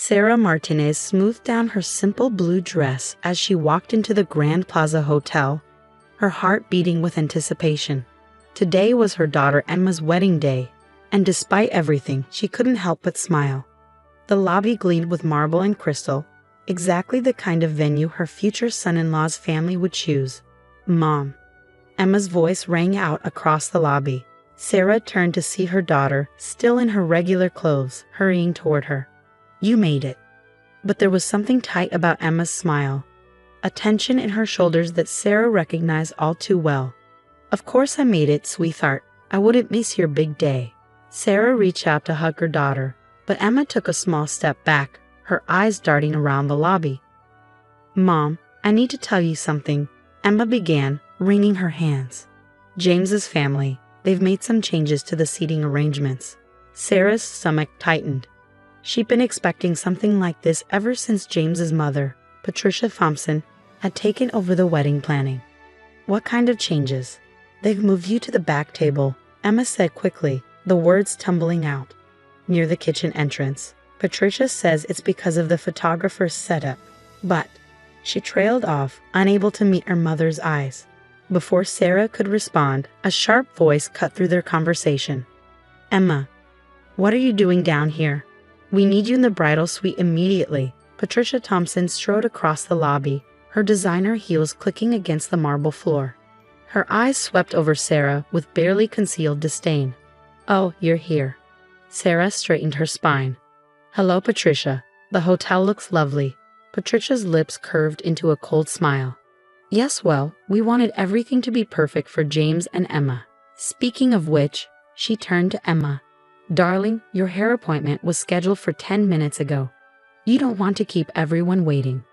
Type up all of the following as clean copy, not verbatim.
Sarah Martinez smoothed down her simple blue dress as she walked into the Grand Plaza Hotel, her heart beating with anticipation. Today was her daughter Emma's wedding day, and despite everything, she couldn't help but smile. The lobby gleamed with marble and crystal, exactly the kind of venue her future son-in-law's family would choose. "Mom." Emma's voice rang out across the lobby. Sarah turned to see her daughter, still in her regular clothes, hurrying toward her. "You made it." But there was something tight about Emma's smile, a tension in her shoulders that Sarah recognized all too well. "Of course I made it, sweetheart. I wouldn't miss your big day." Sarah reached out to hug her daughter, but Emma took a small step back, her eyes darting around the lobby. "Mom, I need to tell you something," Emma began, wringing her hands. "James's family, they've made some changes to the seating arrangements." Sarah's stomach tightened. She'd been expecting something like this ever since James's mother, Patricia Thompson, had taken over the wedding planning. "What kind of changes?" "They've moved you to the back table," Emma said quickly, the words tumbling out. "Near the kitchen entrance. Patricia says it's because of the photographer's setup." "But," she trailed off, unable to meet her mother's eyes. Before Sarah could respond, a sharp voice cut through their conversation. "Emma, what are you doing down here? We need you in the bridal suite immediately." Patricia Thompson strode across the lobby, her designer heels clicking against the marble floor. Her eyes swept over Sarah with barely concealed disdain. "Oh, you're here." Sarah straightened her spine. "Hello, Patricia. The hotel looks lovely." Patricia's lips curved into a cold smile. "Yes, well, we wanted everything to be perfect for James and Emma. Speaking of which," she turned to Emma. "Darling, your hair appointment was scheduled for 10 minutes ago. You don't want to keep everyone waiting."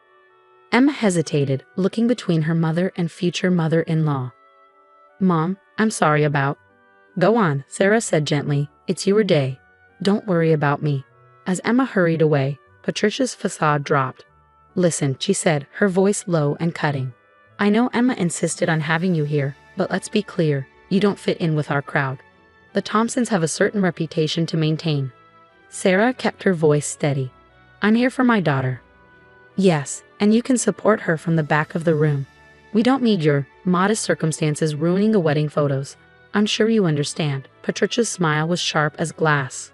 Emma hesitated, looking between her mother and future mother-in-law. "Mom, I'm sorry about." "Go on," Sarah said gently. "It's your day. Don't worry about me." As Emma hurried away, Patricia's facade dropped. "Listen," she said, her voice low and cutting. "I know Emma insisted on having you here, but let's be clear, you don't fit in with our crowd. The Thompsons have a certain reputation to maintain." Sarah kept her voice steady. "I'm here for my daughter." "Yes, and you can support her from the back of the room. We don't need your modest circumstances ruining the wedding photos. I'm sure you understand." Patricia's smile was sharp as glass.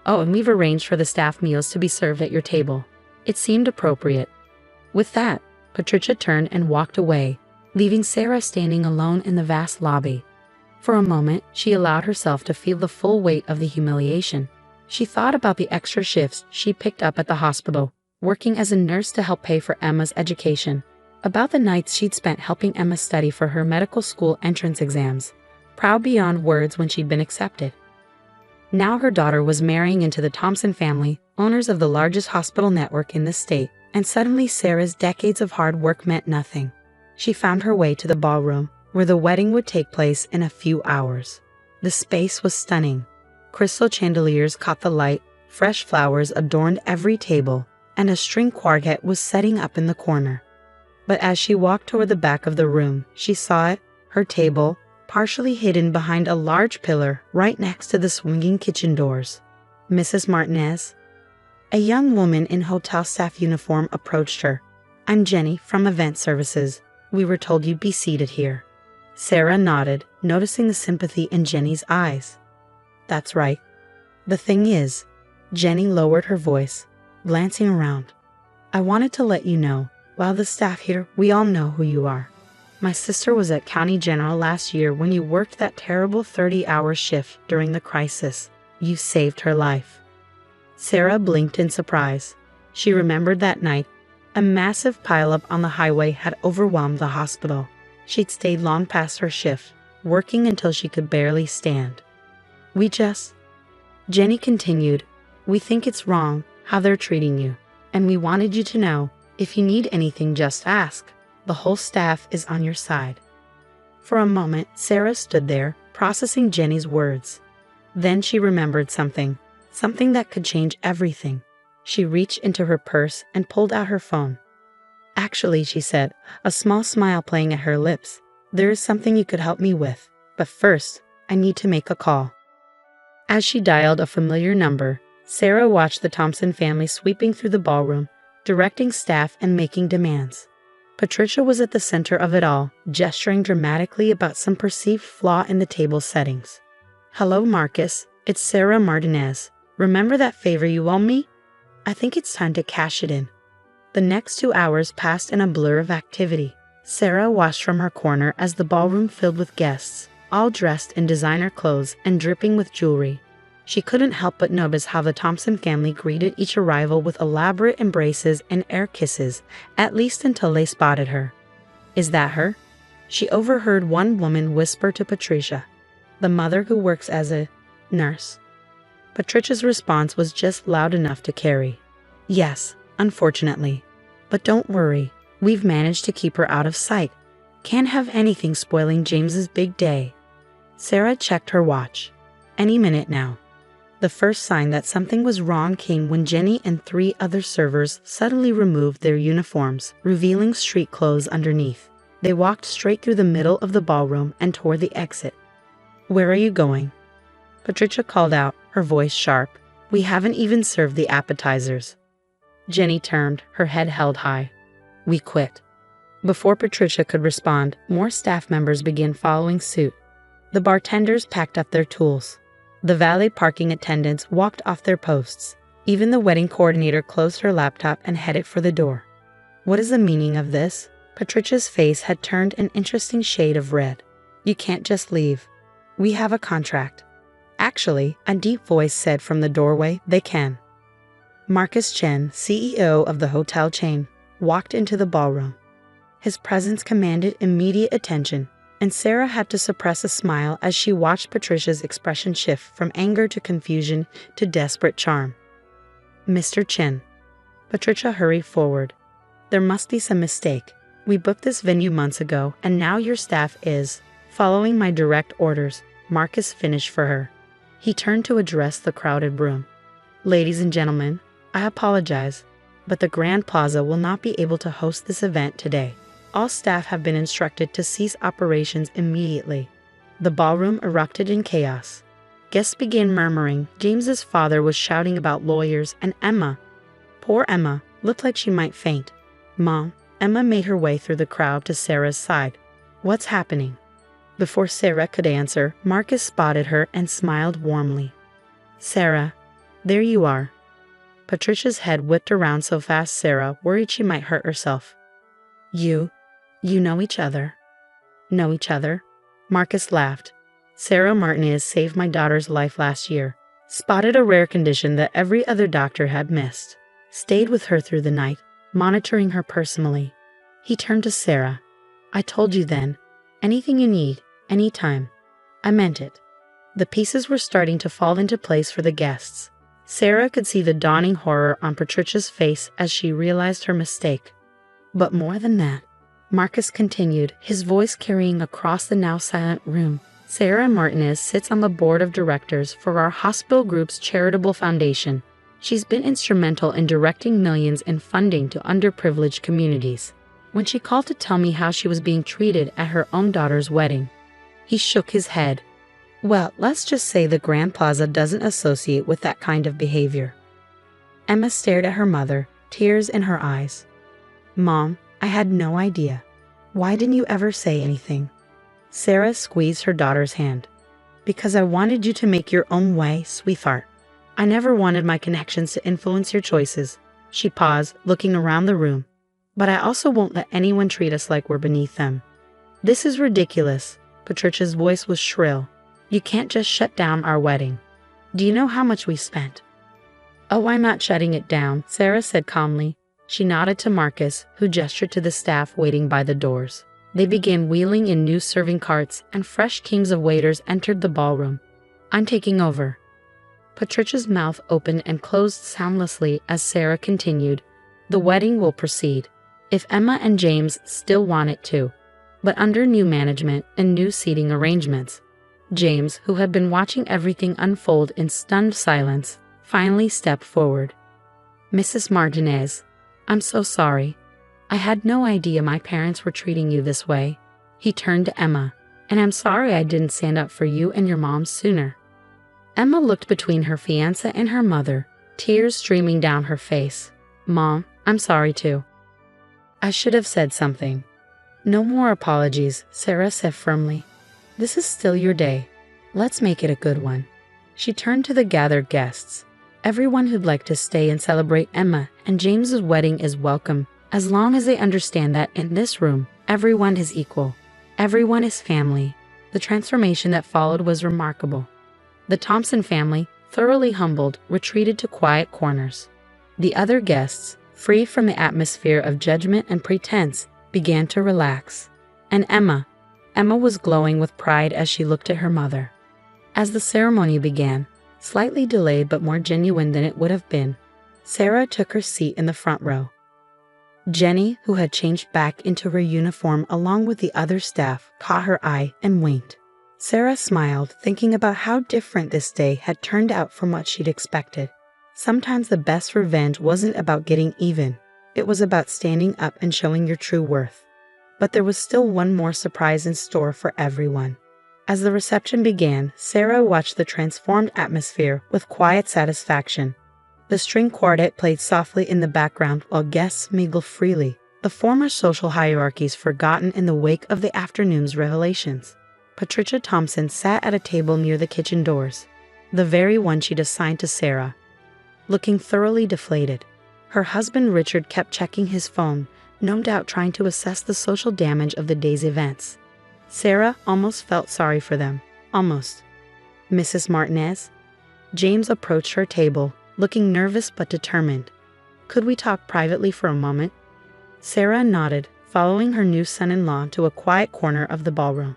"Oh, and we've arranged for the staff meals to be served at your table." It seemed appropriate. With that, Patricia turned and walked away, leaving Sarah standing alone in the vast lobby. For a moment, she allowed herself to feel the full weight of the humiliation. She thought about the extra shifts she picked up at the hospital, working as a nurse to help pay for Emma's education, about the nights she'd spent helping Emma study for her medical school entrance exams, proud beyond words when she'd been accepted. Now her daughter was marrying into the Thompson family, owners of the largest hospital network in the state, and suddenly Sarah's decades of hard work meant nothing. She found her way to the ballroom, where the wedding would take place in a few hours. The space was stunning. Crystal chandeliers caught the light, fresh flowers adorned every table, and a string quartet was setting up in the corner. But as she walked toward the back of the room, she saw it, her table, partially hidden behind a large pillar right next to the swinging kitchen doors. "Mrs. Martinez?" A young woman in hotel staff uniform approached her. "I'm Jenny from Event Services. We were told you'd be seated here." Sarah nodded, noticing the sympathy in Jenny's eyes. "That's right. The thing is," Jenny lowered her voice, glancing around, "I wanted to let you know, while the staff here, we all know who you are. My sister was at County General last year when you worked that terrible 30-hour shift during the crisis. You saved her life." Sarah blinked in surprise. She remembered that night. A massive pileup on the highway had overwhelmed the hospital. She'd stayed long past her shift, working until she could barely stand. Jenny continued, "We think it's wrong how they're treating you, and we wanted you to know, if you need anything, just ask. The whole staff is on your side." For a moment, Sarah stood there, processing Jenny's words. Then she remembered something that could change everything. She reached into her purse and pulled out her phone. "Actually," she said, a small smile playing at her lips, "there is something you could help me with. But first, I need to make a call." As she dialed a familiar number, Sarah watched the Thompson family sweeping through the ballroom, directing staff and making demands. Patricia was at the center of it all, gesturing dramatically about some perceived flaw in the table settings. "Hello, Marcus. It's Sarah Martinez. Remember that favor you owe me? I think it's time to cash it in." The next 2 hours passed in a blur of activity. Sarah watched from her corner as the ballroom filled with guests, all dressed in designer clothes and dripping with jewelry. She couldn't help but notice how the Thompson family greeted each arrival with elaborate embraces and air kisses, at least until they spotted her. "Is that her?" She overheard one woman whisper to Patricia, "The mother who works as a nurse?" Patricia's response was just loud enough to carry. "Yes, unfortunately. But don't worry, we've managed to keep her out of sight. Can't have anything spoiling James's big day." Sarah checked her watch. Any minute now. The first sign that something was wrong came when Jenny and 3 other servers suddenly removed their uniforms, revealing street clothes underneath. They walked straight through the middle of the ballroom and toward the exit. "Where are you going?" Patricia called out, her voice sharp. "We haven't even served the appetizers." Jenny turned, her head held high. "We quit." Before Patricia could respond, more staff members began following suit. The bartenders packed up their tools. The valet parking attendants walked off their posts. Even the wedding coordinator closed her laptop and headed for the door. "What is the meaning of this?" Patricia's face had turned an interesting shade of red. "You can't just leave. We have a contract." "Actually," a deep voice said from the doorway, "they can." Marcus Chen, CEO of the hotel chain, walked into the ballroom. His presence commanded immediate attention, and Sarah had to suppress a smile as she watched Patricia's expression shift from anger to confusion to desperate charm. "Mr. Chen." Patricia hurried forward. "There must be some mistake. We booked this venue months ago, and now your staff is following my direct orders," Marcus finished for her. He turned to address the crowded room. "Ladies and gentlemen, I apologize, but the Grand Plaza will not be able to host this event today. All staff have been instructed to cease operations immediately." The ballroom erupted in chaos. Guests began murmuring. James's father was shouting about lawyers, and Emma, poor Emma, looked like she might faint. "Mom," Emma made her way through the crowd to Sarah's side. "What's happening?" Before Sarah could answer, Marcus spotted her and smiled warmly. "Sarah, there you are." Patricia's head whipped around so fast Sarah worried she might hurt herself. You know each other." "Know each other?" Marcus laughed. "Sarah Martinez saved my daughter's life last year. Spotted a rare condition that every other doctor had missed. Stayed with her through the night, monitoring her personally." He turned to Sarah. "I told you then. Anything you need, anytime. I meant it." The pieces were starting to fall into place for the guests. Sarah could see the dawning horror on Patricia's face as she realized her mistake. "But more than that," Marcus continued, his voice carrying across the now silent room. "Sarah Martinez sits on the board of directors for our hospital group's charitable foundation. She's been instrumental in directing millions in funding to underprivileged communities. When she called to tell me how she was being treated at her own daughter's wedding," he shook his head. "Well, let's just say the Grand Plaza doesn't associate with that kind of behavior." Emma stared at her mother, tears in her eyes. "Mom, I had no idea. Why didn't you ever say anything?" Sarah squeezed her daughter's hand. "Because I wanted you to make your own way, sweetheart. I never wanted my connections to influence your choices." She paused, looking around the room. "But I also won't let anyone treat us like we're beneath them." "This is ridiculous." Patricia's voice was shrill. "You can't just shut down our wedding. Do you know how much we spent?" "Oh, I'm not shutting it down," Sarah said calmly. She nodded to Marcus, who gestured to the staff waiting by the doors. They began wheeling in new serving carts, and fresh teams of waiters entered the ballroom. "I'm taking over." Patricia's mouth opened and closed soundlessly as Sarah continued. "The wedding will proceed, if Emma and James still want it to, but under new management and new seating arrangements." James, who had been watching everything unfold in stunned silence, finally stepped forward. "Mrs. Martinez, I'm so sorry. I had no idea my parents were treating you this way." He turned to Emma. "And I'm sorry I didn't stand up for you and your mom sooner." Emma looked between her fiancé and her mother, tears streaming down her face. "Mom, I'm sorry too. I should have said something." "No more apologies," Sarah said firmly. "This is still your day. Let's make it a good one." She turned to the gathered guests. "Everyone who'd like to stay and celebrate Emma and James's wedding is welcome, as long as they understand that in this room, everyone is equal. Everyone is family." The transformation that followed was remarkable. The Thompson family, thoroughly humbled, retreated to quiet corners. The other guests, free from the atmosphere of judgment and pretense, began to relax. And Emma was glowing with pride as she looked at her mother. As the ceremony began, slightly delayed but more genuine than it would have been, Sarah took her seat in the front row. Jenny, who had changed back into her uniform along with the other staff, caught her eye and winked. Sarah smiled, thinking about how different this day had turned out from what she'd expected. Sometimes the best revenge wasn't about getting even. It was about standing up and showing your true worth. But there was still one more surprise in store for everyone. As the reception began, Sarah watched the transformed atmosphere with quiet satisfaction. The string quartet played softly in the background while guests mingled freely, the former social hierarchies forgotten in the wake of the afternoon's revelations. Patricia Thompson sat at a table near the kitchen doors, the very one she'd assigned to Sarah, looking thoroughly deflated. Her husband Richard kept checking his phone, no doubt trying to assess the social damage of the day's events. Sarah almost felt sorry for them. Almost. "Mrs. Martinez?" James approached her table, looking nervous but determined. "Could we talk privately for a moment?" Sarah nodded, following her new son-in-law to a quiet corner of the ballroom.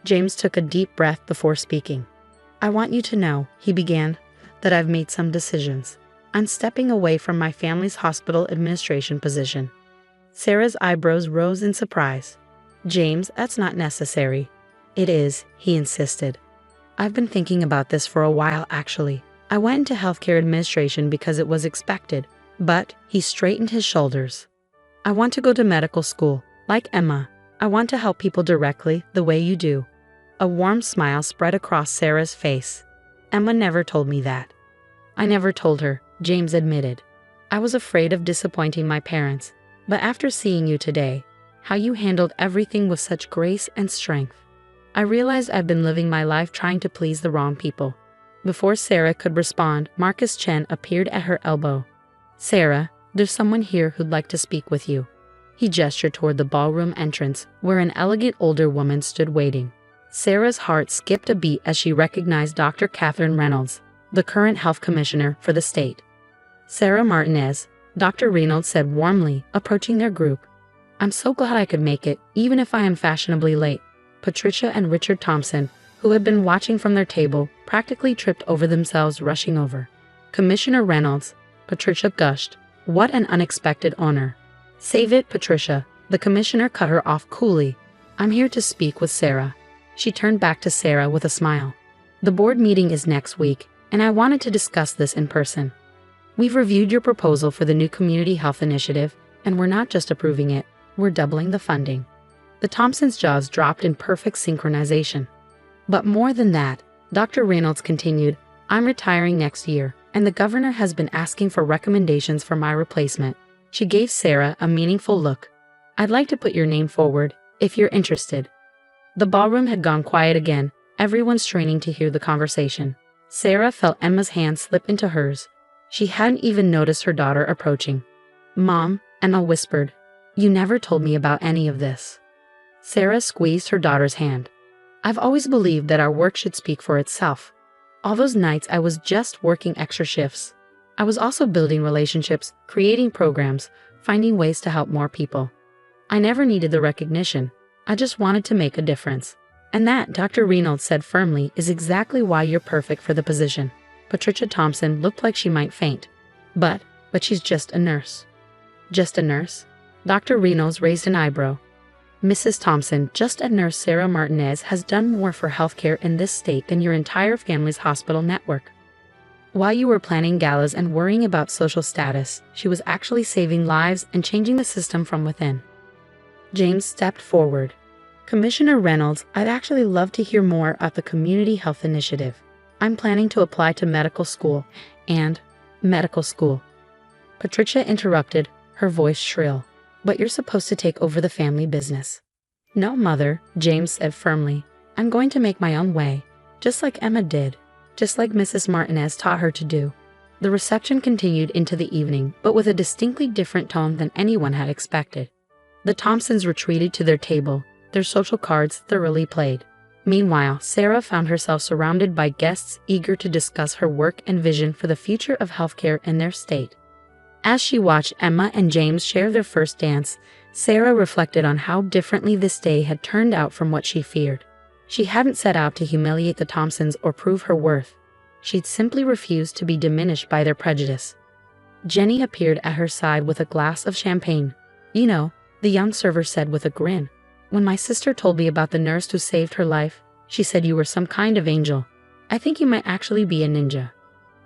James took a deep breath before speaking. "I want you to know," he began, "that I've made some decisions. I'm stepping away from my family's hospital administration position." Sarah's eyebrows rose in surprise. "James, that's not necessary." "It is," he insisted. "I've been thinking about this for a while, actually. I went into healthcare administration because it was expected, but," he straightened his shoulders, "I want to go to medical school, like Emma. I want to help people directly, the way you do." A warm smile spread across Sarah's face. "Emma never told me that." "I never told her," James admitted. "I was afraid of disappointing my parents, but after seeing you today, how you handled everything with such grace and strength, I realized I've been living my life trying to please the wrong people." Before Sarah could respond, Marcus Chen appeared at her elbow. "Sarah, there's someone here who'd like to speak with you." He gestured toward the ballroom entrance, where an elegant older woman stood waiting. Sarah's heart skipped a beat as she recognized Dr. Catherine Reynolds, the current health commissioner for the state. "Sarah Martinez," Dr. Reynolds said warmly, approaching their group. "I'm so glad I could make it, even if I am fashionably late." Patricia and Richard Thompson, who had been watching from their table, practically tripped over themselves rushing over. "Commissioner Reynolds," Patricia gushed. "What an unexpected honor." "Save it, Patricia," the commissioner cut her off coolly. "I'm here to speak with Sarah." She turned back to Sarah with a smile. "The board meeting is next week, and I wanted to discuss this in person. We've reviewed your proposal for the new community health initiative, and we're not just approving it, we're doubling the funding." The Thompsons' jaws dropped in perfect synchronization. "But more than that," Dr. Reynolds continued, "I'm retiring next year, and the governor has been asking for recommendations for my replacement." She gave Sarah a meaningful look. "I'd like to put your name forward, if you're interested." The ballroom had gone quiet again, everyone straining to hear the conversation. Sarah felt Emma's hand slip into hers. She hadn't even noticed her daughter approaching. "Mom," Emma whispered, "you never told me about any of this." Sarah squeezed her daughter's hand. "I've always believed that our work should speak for itself. All those nights I was just working extra shifts. I was also building relationships, creating programs, finding ways to help more people. I never needed the recognition. I just wanted to make a difference. And that," Dr. Reynolds said firmly, "is exactly why you're perfect for the position." Patricia Thompson looked like she might faint. But she's just a nurse." "Just a nurse?" Dr. Reynolds raised an eyebrow. "Mrs. Thompson, just a nurse Sarah Martinez has done more for healthcare in this state than your entire family's hospital network. While you were planning galas and worrying about social status, she was actually saving lives and changing the system from within." James stepped forward. "Commissioner Reynolds, I'd actually love to hear more about the Community Health Initiative. I'm planning to apply to medical school, and Medical school. Patricia interrupted, her voice shrill. But you're supposed to take over the family business. No, Mother, James said firmly. I'm going to make my own way, just like Emma did, just like Mrs. Martinez taught her to do. The reception continued into the evening, but with a distinctly different tone than anyone had expected. The Thompsons retreated to their table, their social cards thoroughly played. Meanwhile, Sarah found herself surrounded by guests eager to discuss her work and vision for the future of healthcare in their state. As she watched Emma and James share their first dance, Sarah reflected on how differently this day had turned out from what she feared. She hadn't set out to humiliate the Thompsons or prove her worth. She'd simply refused to be diminished by their prejudice. Jenny appeared at her side with a glass of champagne. You know, the young server said with a grin. When my sister told me about the nurse who saved her life, she said you were some kind of angel. I think you might actually be a ninja.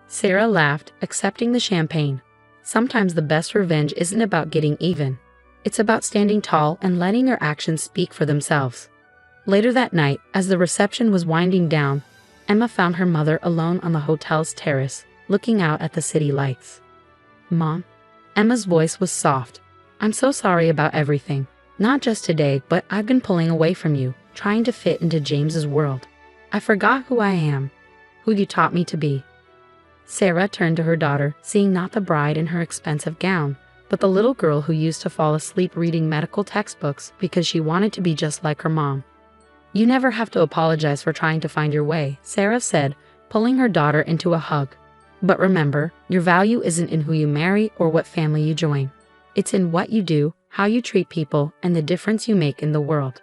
Sarah laughed, accepting the champagne. Sometimes the best revenge isn't about getting even. It's about standing tall and letting your actions speak for themselves. Later that night, as the reception was winding down, Emma found her mother alone on the hotel's terrace, looking out at the city lights. Mom? Emma's voice was soft. I'm so sorry about everything. Not just today, but I've been pulling away from you, trying to fit into James's world. I forgot who I am, who you taught me to be. Sarah turned to her daughter, seeing not the bride in her expensive gown, but the little girl who used to fall asleep reading medical textbooks because she wanted to be just like her mom. You never have to apologize for trying to find your way, Sarah said, pulling her daughter into a hug. But remember, your value isn't in who you marry or what family you join. It's in what you do, how you treat people, and the difference you make in the world.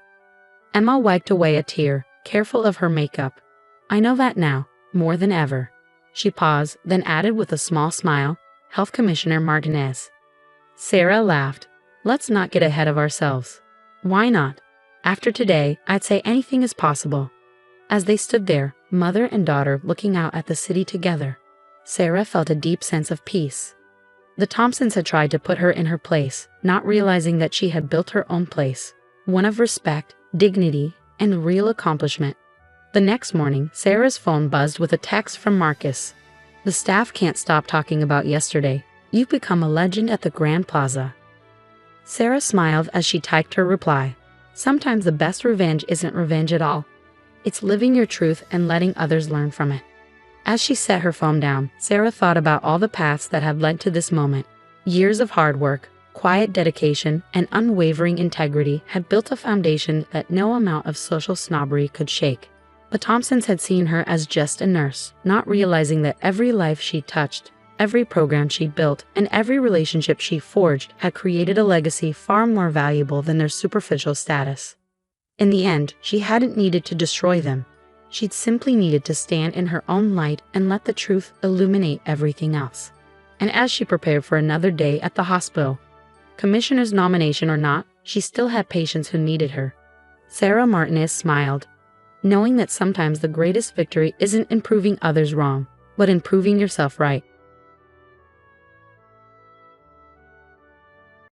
Emma wiped away a tear, careful of her makeup. I know that now, more than ever. She paused, then added with a small smile, Health Commissioner Martinez. Sarah laughed. Let's not get ahead of ourselves. Why not? After today, I'd say anything is possible. As they stood there, mother and daughter looking out at the city together, Sarah felt a deep sense of peace. The Thompsons had tried to put her in her place, not realizing that she had built her own place, one of respect, dignity, and real accomplishment. The next morning, Sarah's phone buzzed with a text from Marcus. The staff can't stop talking about yesterday. You've become a legend at the Grand Plaza. Sarah smiled as she typed her reply. Sometimes the best revenge isn't revenge at all. It's living your truth and letting others learn from it. As she set her phone down, Sarah thought about all the paths that had led to this moment. Years of hard work, quiet dedication, and unwavering integrity had built a foundation that no amount of social snobbery could shake. The Thompsons had seen her as just a nurse, not realizing that every life she touched, every program she built, and every relationship she forged had created a legacy far more valuable than their superficial status. In the end, she hadn't needed to destroy them. She'd simply needed to stand in her own light and let the truth illuminate everything else. And as she prepared for another day at the hospital, commissioner's nomination or not, she still had patients who needed her. Sarah Martinez smiled, knowing that sometimes the greatest victory isn't in proving others wrong, but in proving yourself right.